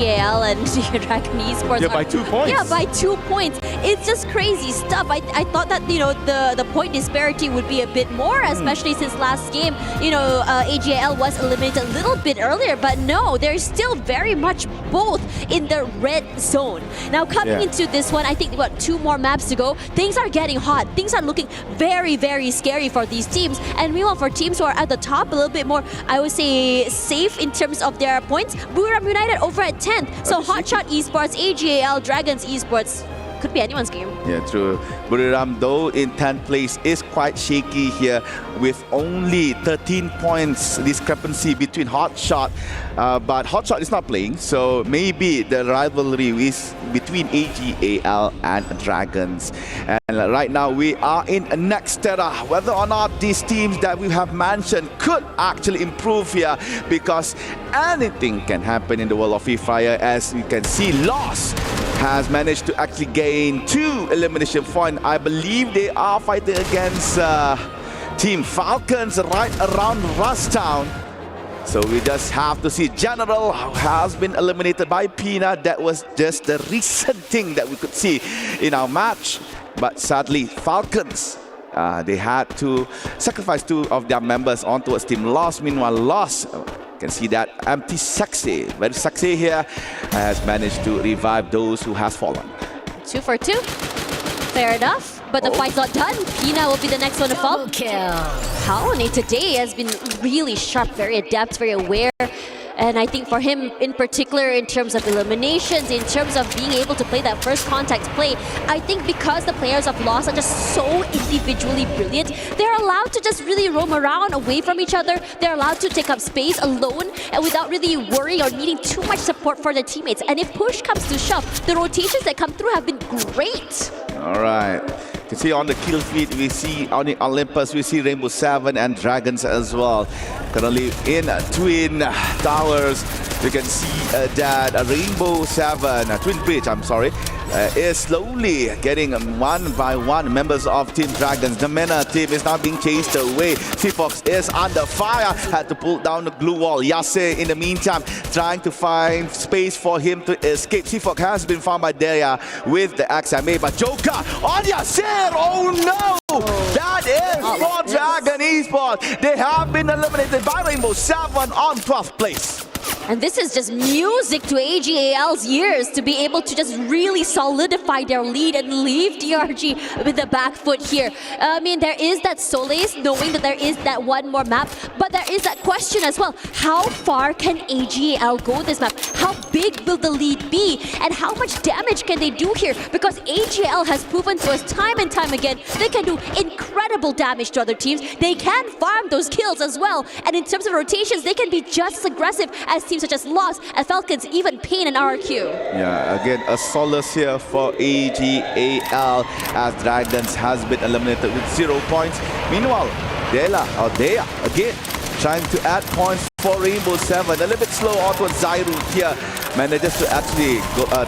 AG.AL and Dragon Esports. Yeah, by 2 points. Yeah, by 2 points. It's just crazy stuff. I thought that, the point disparity would be a bit more, especially since last game, AG.AL was eliminated a little bit earlier, but no, they're still very much both in the red zone. Now, coming into this one, I think we've got 2 more maps to go. Things are getting hot. Things are looking very, very scary for these teams. And meanwhile, for teams who are at the top, a little bit more, I would say, safe in terms of their points. Boulevard United over at 10th. So Hotshot Esports, AG.AL, Dragons Esports, could be anyone's game. Yeah, true. Boulevard, though, in 10th place is quite shaky here with only 13 points discrepancy between Hotshot. But Hotshot is not playing, so maybe the rivalry is between AG.AL and Dragons. And right now we are in Nexterra. Whether or not these teams that we have mentioned could actually improve here, because anything can happen in the world of Free Fire. As you can see, Lost has managed to actually gain 2 elimination points. I believe they are fighting against Team Falcons right around Rustown. So we just have to see. General has been eliminated by Pina. That was just the recent thing that we could see in our match. But sadly, Falcons, they had to sacrifice 2 of their members on towards Team Lost. Meanwhile, Lost, you can see that empty Sexy, very sexy here, has managed to revive those who has fallen. 2 for 2. Fair enough, but the fight's not done. Pina will be the next one to fall. Kill. Paone today has been really sharp, very adept, very aware. And I think for him in particular, in terms of eliminations, in terms of being able to play that first contact play, I think because the players of Lost are just so individually brilliant, they're allowed to just really roam around away from each other. They're allowed to take up space alone and without really worrying or needing too much support for their teammates. And if push comes to shove, the rotations that come through have been great. All right. You can see on the kill feed, we see on the Olympus, we see Rainbow 7 and Dragons as well. Currently in Twin Towers, you can see that Rainbow 7, Twin Bridge, I'm sorry, is slowly getting one by one members of Team Dragons. The MENA team is now being chased away. Seafox is under fire, had to pull down the glue wall. Yase, in the meantime, trying to find space for him to escape. Seafox has been found by Deya with the XMA, but Joker on Yasser! Oh no! That is for Dragon Esports. They have been eliminated by Rainbow 7 on 12th place. And this is just music to AG.AL's ears to be able to just really solidify their lead and leave DRG with the back foot here. I mean, there is that solace knowing that there is that one more map, but there is that question as well. How far can AG.AL go this map? How big will the lead be? And how much damage can they do here? Because AG.AL has proven to us time and time again, they can do incredible damage to other teams. They can farm those kills as well. And in terms of rotations, they can be just as aggressive as teams such as Lost, as Falcons, even Pain and RRQ. Yeah, again, a solace here for AG.AL as Dragons has been eliminated with 0 points. Meanwhile, Deya again trying to add points for Rainbow 7. A little bit slow on towards Zairu here. Manages to actually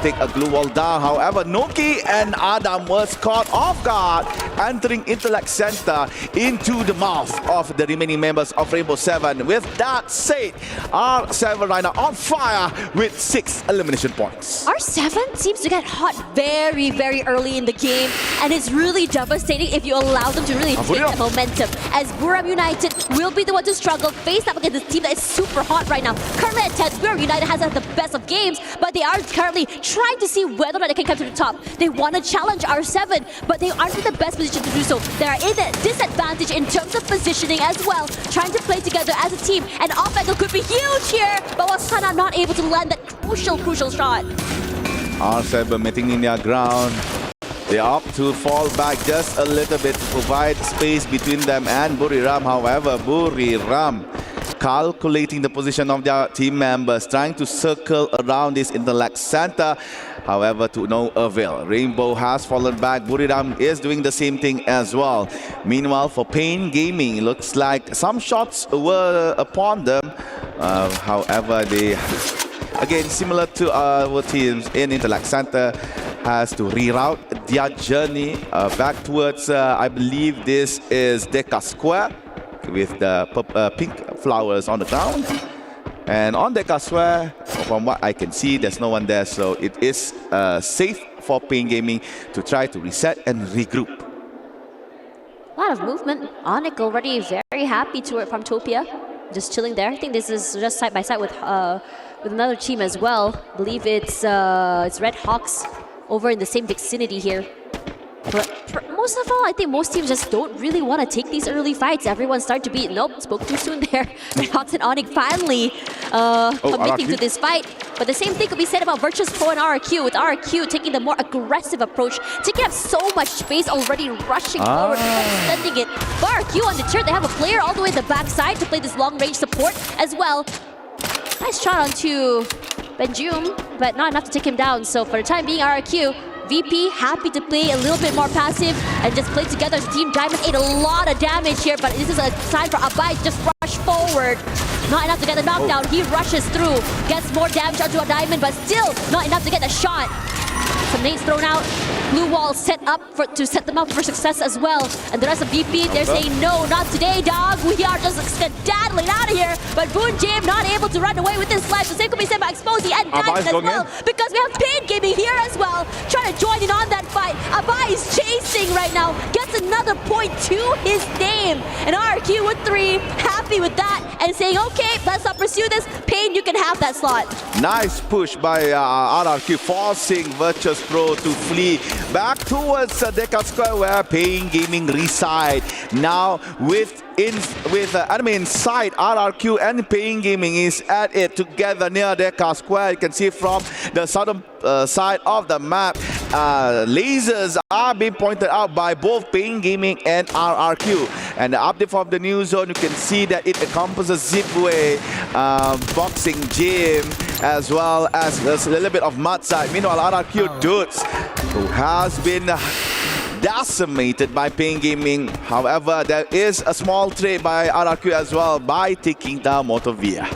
take a glue wall down. However, Noki and Adam was caught off guard, entering Intellect Center into the mouth of the remaining members of Rainbow 7. With that said, R7 right now on fire with 6 elimination points. R7 seems to get hot very, very early in the game, and it's really devastating if you allow them to really take the momentum. As Boulevard United will be the one to struggle, faced up against this team that is super hot right now. Currently at 10th, Boulevard United has had the best of games, but they are currently trying to see whether or not they can come to the top. They want to challenge R7, but they aren't in the best position to do so. They are in a disadvantage in terms of positioning as well, trying to play together as a team. And off angle could be huge here, but Wasana not able to land that crucial shot. R7 maintaining their ground. They opt to fall back just a little bit to provide space between them and Buriram. However, Buriram calculating the position of their team members, trying to circle around this Intellect Center. However, to no avail. Rainbow has fallen back. Buriram is doing the same thing as well. Meanwhile, for Pain Gaming, looks like some shots were upon them. However, they, again, similar to our teams in Intellect Center, has to reroute their journey back towards, I believe this is Deca Square, with the pink flowers on the ground. And on deck elsewhere, from what I can see, there's no one there, so it is safe for Pain Gaming to try to reset and regroup. A lot of movement. Onyx already very happy from Topia. Just chilling there. I think this is just side by side with another team as well. I believe it's Red Hawks over in the same vicinity here. But most of all, I think most teams just don't really want to take these early fights. Everyone's starting to be, nope, spoke too soon there. Red Hawks and Onyx finally committing to this fight. But the same thing could be said about Virtus.pro and RRQ, with RRQ taking the more aggressive approach, taking up so much space already, rushing forward, extending it. But RRQ undeterred, they have a player all the way in the backside to play this long-range support as well. Nice shot onto Benjum, but not enough to take him down. So for the time being, RRQ, VP happy to play a little bit more passive and just play together as Team Diamond. Ate a lot of damage here, but this is a sign for Abai to just rush forward. Not enough to get the knockdown. He rushes through, gets more damage onto a Diamond, but still not enough to get the shot. Some nades thrown out. Blue wall set up to set them up for success as well. And the rest of VP, they're saying, no, not today, dog. We are just skedaddling out of here. But Boon Jim not able to run away with this life. The same could be said by Exposy and Diamond as well. Because we have Pain Gaming here as well, trying to join in on that fight. Abai is chasing right now. Gets another point to his name. And RQ with 3, happy with that. And saying, okay, let's not pursue this. Pain, you can have that slot. Nice push by RRQ, forcing Virtus.pro to flee back towards Deca Square where Pain Gaming reside. Now inside RRQ and Pain Gaming is at it together near Deca Square. You can see from the southern side of the map, lasers are being pointed out by both Pain Gaming and RRQ. And the update from the new zone, you can see that it encompasses Zipway, boxing gym, as well as a little bit of mud side. Meanwhile, RRQ dudes, who has been decimated by Pain Gaming. However, there is a small trade by RRQ as well by taking down Motovia.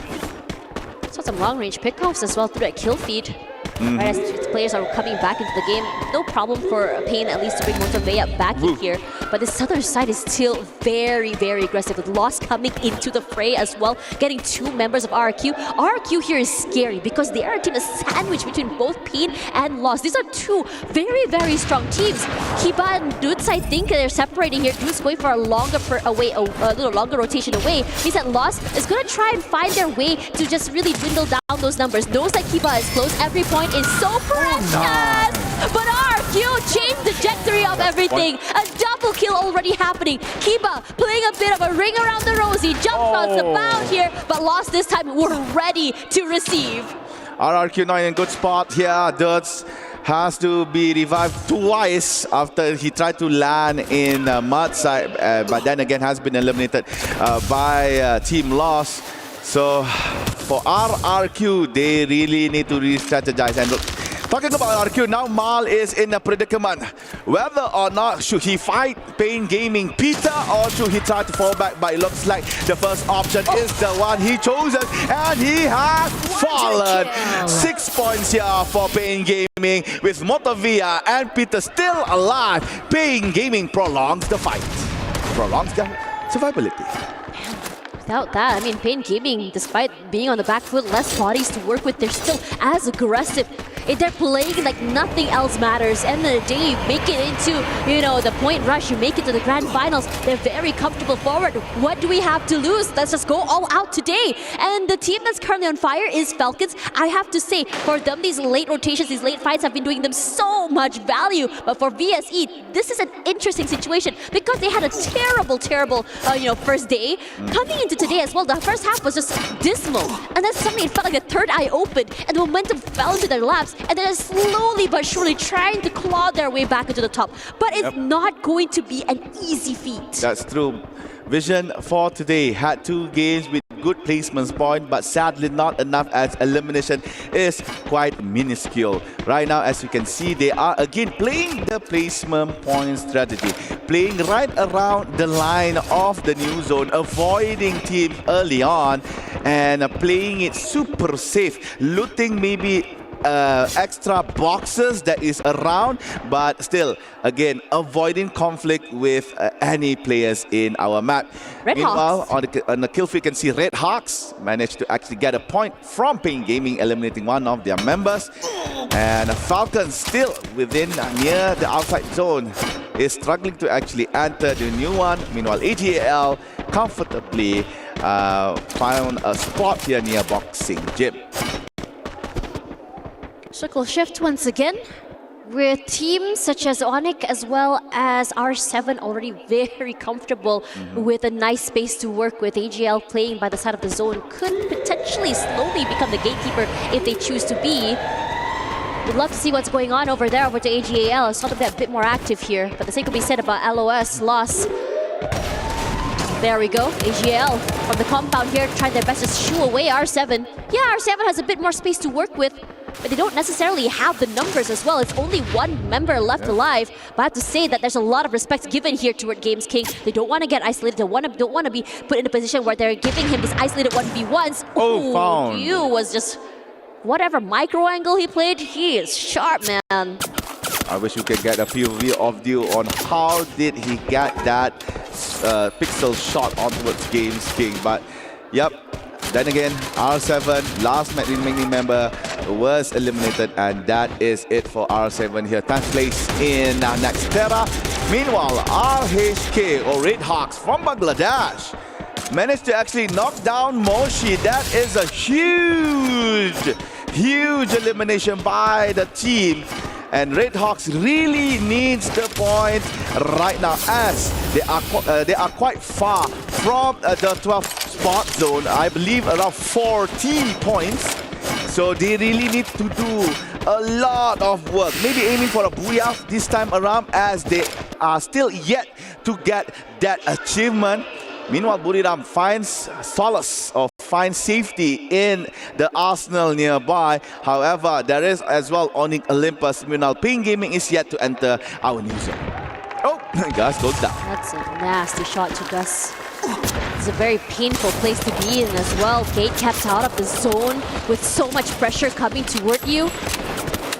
So some long-range pickoffs as well through that kill feed. Right, as players are coming back into the game, no problem for Pain at least to bring Motovia back in here. But this other side is still very, very aggressive, with Lost coming into the fray as well, getting 2 members of RRQ. RRQ here is scary because they are a team that's sandwiched between both Pain and Lost. These are 2 very, very strong teams. Kiba and Dudes, I think they're separating here. Dudes going for a longer a little longer rotation away. Means that Lost is going to try and find their way to just really dwindle down those numbers. Knows that Kiba is close. Every point is so precious. But RQ changed the trajectory of everything. A double kill already happening. Kiba playing a bit of a ring around the rosy. Jump shots about here, but Lost this time were ready to receive. RRQ not in a good spot here. Dirts has to be revived twice after he tried to land in mud side, but then again has been eliminated by Team Lost. So for RRQ, they really need to re-strategize. And look, talking about RRQ, now Mal is in a predicament. Whether or not should he fight Pain Gaming Peter or should he try to fall back? But it looks like the first option is the one he chosen, and he has fallen. 6 points here for Pain Gaming with Motovia and Peter still alive. Pain Gaming prolongs the fight, prolongs their survivability. Without that, I mean, Pain Gaming, despite being on the back foot, less bodies to work with, they're still as aggressive. They're playing like nothing else matters. End of the day, you make it into, the point rush, you make it to the grand finals. They're very comfortable forward. What do we have to lose? Let's just go all out today. And the team that's currently on fire is Falcons. I have to say, for them, these late rotations, these late fights have been doing them so much value. But for VSE, this is an interesting situation because they had a terrible, first day. Coming into today as well, the first half was just dismal. And then suddenly it felt like the third eye opened and the momentum fell into their laps. And they're slowly but surely trying to claw their way back into the top. But it's not going to be an easy feat. That's true. Vision for today had 2 games with good placements point, but sadly not enough as elimination is quite minuscule. Right now, as you can see, they are again playing the placement point strategy, playing right around the line of the new zone, avoiding teams early on and playing it super safe, looting maybe extra boxes that is around, but still, again, avoiding conflict with any players in our map. Red Meanwhile, Hawks. on the kill feed, you can see Red Hawks managed to actually get a point from Pain Gaming, eliminating one of their members. And Falcons still within near the outside zone is struggling to actually enter the new one. Meanwhile, AG.AL comfortably found a spot here near Boxing Gym. Circle shift once again, with teams such as Onyx as well as R7 already very comfortable with a nice space to work with. AG.AL playing by the side of the zone could potentially slowly become the gatekeeper if they choose to be. We'd love to see what's going on over there over to AG.AL. It's not a bit more active here, but the same could be said about LOS loss. There we go, AG.AL from the compound here trying their best to shoo away R7. Yeah, R7 has a bit more space to work with, but they don't necessarily have the numbers as well. It's only one member left alive. But I have to say that there's a lot of respect given here toward Games King. They don't want to get isolated. They don't want to be put in a position where they're giving him this isolated 1v1s. Oh, found. You was just... Whatever micro angle he played, he is sharp, man. I wish we could get a POV of you on how did he get that pixel shot on towards Games King. But, yep. Then again, R7, last remaining member, was eliminated, and that is it for R7 here. 10th place in Nexterra. Meanwhile, RHK, or Red Hawks from Bangladesh, managed to actually knock down Moshi. That is a huge elimination by the team. And Red Hawks really needs the point right now, as they are quite far from the 12th spot zone. I believe around 14 points. So they really need to do a lot of work. Maybe aiming for a booyah this time around, as they are still yet to get that achievement. Meanwhile, Buriram finds solace or finds safety in the arsenal nearby. However, there is as well Onyx Olympus. Meanwhile, Pain Gaming is yet to enter our new zone. Oh, Gus goes down. That's a nasty shot to Gus. It's a very painful place to be in as well. Gate kept out of the zone with so much pressure coming toward you.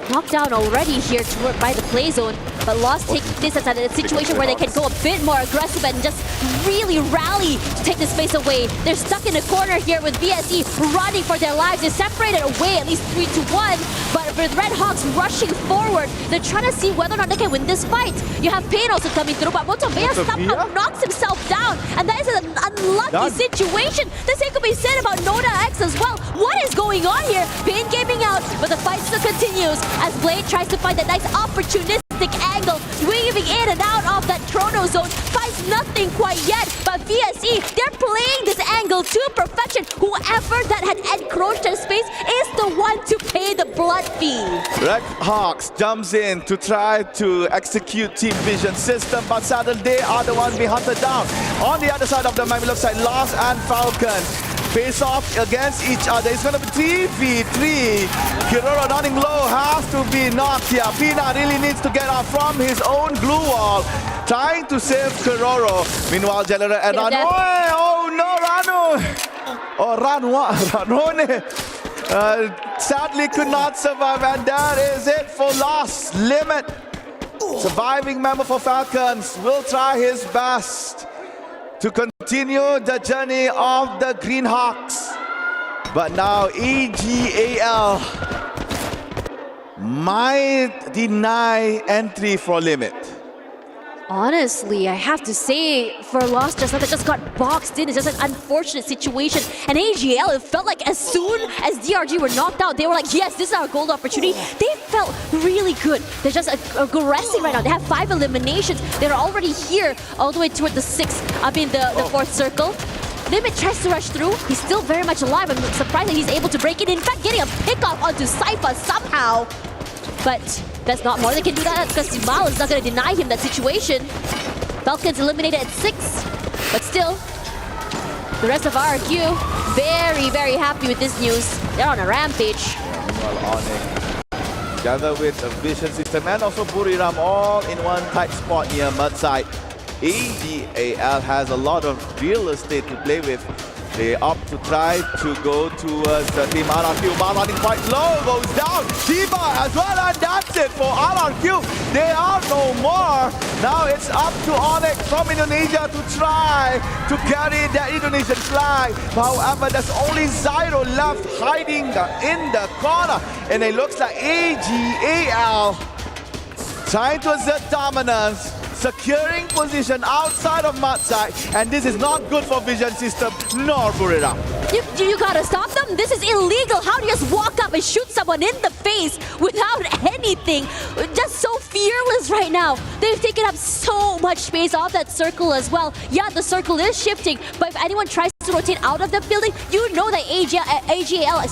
Knocked down already here toward by the play zone, but Lost take this as a situation where they can go a bit more aggressive and just really rally to take this space away. They're stuck in a corner here with VSE running for their lives. They're separated away at least 3-1, but with Red Hawks rushing forward, they're trying to see whether or not they can win this fight. You have Pain also coming through, but Motovea somehow knocks himself down, and that is an unlucky situation. The same could be said about Noda X as well. What is going on here? Pain Gaming out, but the fight still continues as Blade tries to find that nice opportunistic angle, weaving in and out of that chrono zone. Finds nothing quite yet, but VSE, they're playing this angle to perfection. Whoever that had encroached their space is the one to pay the blood fee. Red Hawks jumps in to try to execute Team Vision system, but suddenly they are the ones being hunted down. On the other side of the map, it looks like Lost and Falcon face off against each other. It's going to be 3v3. Kiroro running low has to be knocked here. Pina really needs to get out from his own glue wall, trying to save Kiroro. Meanwhile, General and Ranu. Oh no, Ranu! Oh, Ranone. Sadly could not survive, and that is it for Lost Limit. Surviving member for Falcons will try his best to continue the journey of the Green Hawks. But now AG.AL might deny entry for Limit. Honestly, I have to say, for Lost just got boxed in. It's just an unfortunate situation. And AG.AL, it felt like as soon as DRG were knocked out, they were like, yes, this is our gold opportunity. They felt really good. They're just aggressive right now. They have 5 eliminations. They're already here, all the way toward the 4th circle. Limit tries to rush through. He's still very much alive. I'm surprised that he's able to break it. In fact, getting a pick-off onto Cypher somehow. But that's not more they can do that, because Mal is not going to deny him that situation. Falcons eliminated at 6, but still, the rest of RQ very happy with this news. They're on a rampage. Meanwhile, Onyx, together with a Vision System and also Buriram, all in one tight spot near Mudside. AG.AL has a lot of real estate to play with. They opt to try to go towards Team RRQ. Bar running quite low, goes down. Shiba as well, and that's it for RRQ. They are no more. Now it's up to Onyx from Indonesia to try to carry that Indonesian flag. However, there's only Zyro left hiding in the corner. And it looks like AG.AL trying to assert dominance, securing position outside of Matsai, and this is not good for Vision System nor Buriram. You gotta stop them. This is illegal. How do you just walk up and shoot someone in the face without anything? Just so fearless right now. They've taken up so much space off that circle as well. Yeah, the circle is shifting, but if anyone tries to rotate out of the building, you know that AG.AL,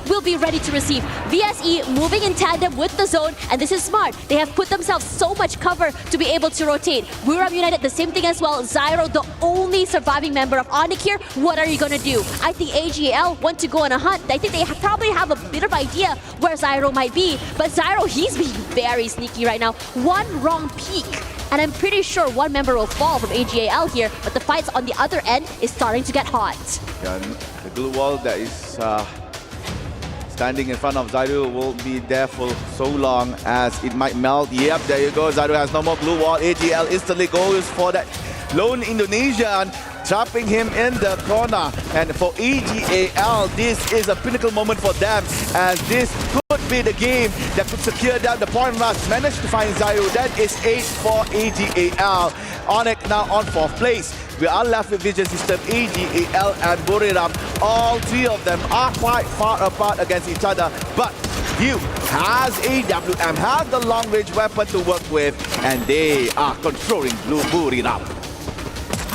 will be ready to receive. VSE moving in tandem with the zone, and this is smart. They have put themselves so much cover to be able to rotate. Buriram United, the same thing as well. Zyro, the only surviving member of Onyx here. What are you gonna do? I think AG.AL want to go on a hunt. I think they probably have a bit of idea where Zyro might be, but Zyro, he's being very sneaky right now. One wrong peek, and I'm pretty sure one member will fall from AG.AL here, but the fights on the other end is starting to get hot. Yeah, the glue wall that is standing in front of Zyro won't be there for so long as it might melt. Yep, there you go. Zyro has no more glue wall. AG.AL instantly goes for that lone Indonesian, trapping him in the corner. And for AG.AL, this is a pinnacle moment for them, as this could be the game that could secure down the point rush. Managed to find Zyro. That is 8 for AG.AL. Onyx now on 4th place. We are left with Vision System, AG.AL and Buriram. All three of them are quite far apart against each other, but Hugh has AWM, has the long-range weapon to work with, and they are controlling Buriram.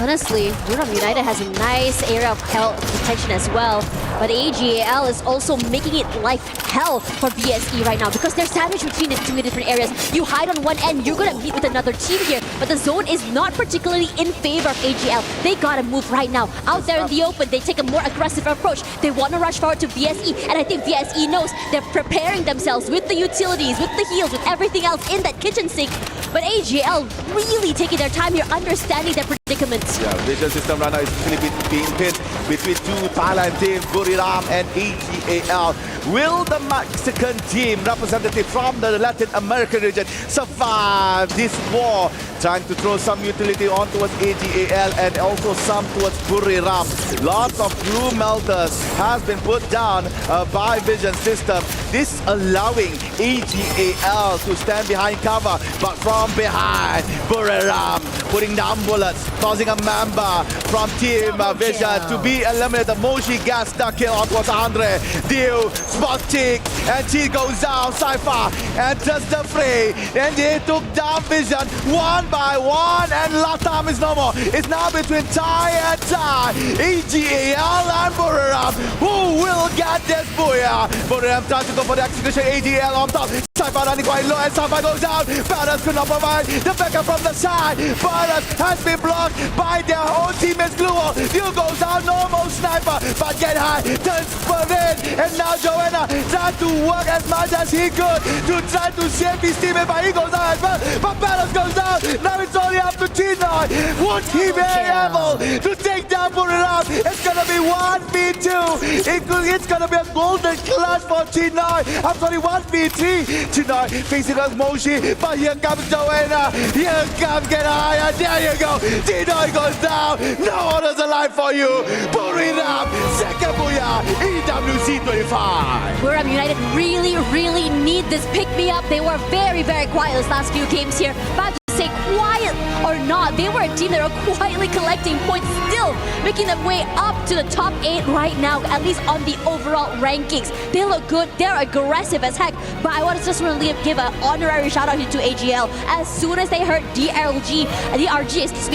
Honestly, Buriram United has a nice area of hell protection as well, but AG.AL is also making it life hell for VSE right now because they're sandwiched between the two different areas. You hide on one end, you're gonna meet with another team here, but the zone is not particularly in favor of AG.AL. They gotta move right now. Out there in the open, they take a more aggressive approach. They want to rush forward to VSE, and I think VSE knows they're preparing themselves with the utilities, with the heals, with everything else in that kitchen sink. But AG.AL really taking their time here, understanding their predicaments. Yeah, Vision System right now is actually being pinned between two Thailand teams, Buriram and AG.AL. Will the Mexican team, representative from the Latin American region, survive this war? Trying to throw some utility on towards AG.AL and also some towards Buriram. Lots of blue melters has been put down by Vision System. This allowing AG.AL to stand behind cover, but from behind, Buriram putting down bullets, causing a member from Team Vision to be eliminated. Moshi gets the kill on towards Andre. Dio spot cheek, and she goes down. Cypher enters the fray, and they took down Vision one by one, and Latam is no more. It's now between Tai and Tai. AG.AL and Buriram. Who will get this booyah? Buriram tries to go for the execution. AG.AL on top. Cypher running quite low, and Cypher goes down. Paras could not provide the backup from the side. Paras has been blocked by their own teammates. Gluo. You goes down, normal sniper, but get high. Turns for it, and now Joanna tries to work as much as he could to try to save his teammate, but he goes down as well. But Paras goes down. Now it's only up to Chinoy. Would he be able to take down Buriram? It's gonna be 1v2. It's gonna be a golden clutch for Chinoy. I'm sorry, 1v3. Chinoy facing us Moshi, but here comes Joanna. Here comes Get High, and there you go. Chinoy goes down. No one is alive for you. Buriram, second booyah, EWC 25. Buriram United really need this pick-me-up. They were very quiet this last few games here. But say quiet or not, they were a team that are quietly collecting points, still making their way up to the top 8 right now, at least on the overall rankings. They look good, they're aggressive as heck, but I want to just really give an honorary shout out here to AG.AL. As soon as they heard DRG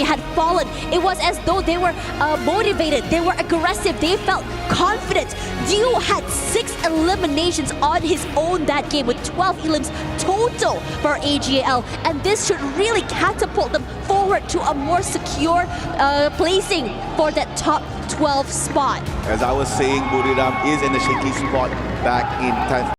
had fallen, it was as though they were motivated, they were aggressive, they felt confident. Dio had 6 eliminations on his own that game with 12 elims total for AG.AL, and this should really catapult them forward to a more secure placing for that top 12 spot. As I was saying, Buriram is in a shaky spot back in 10th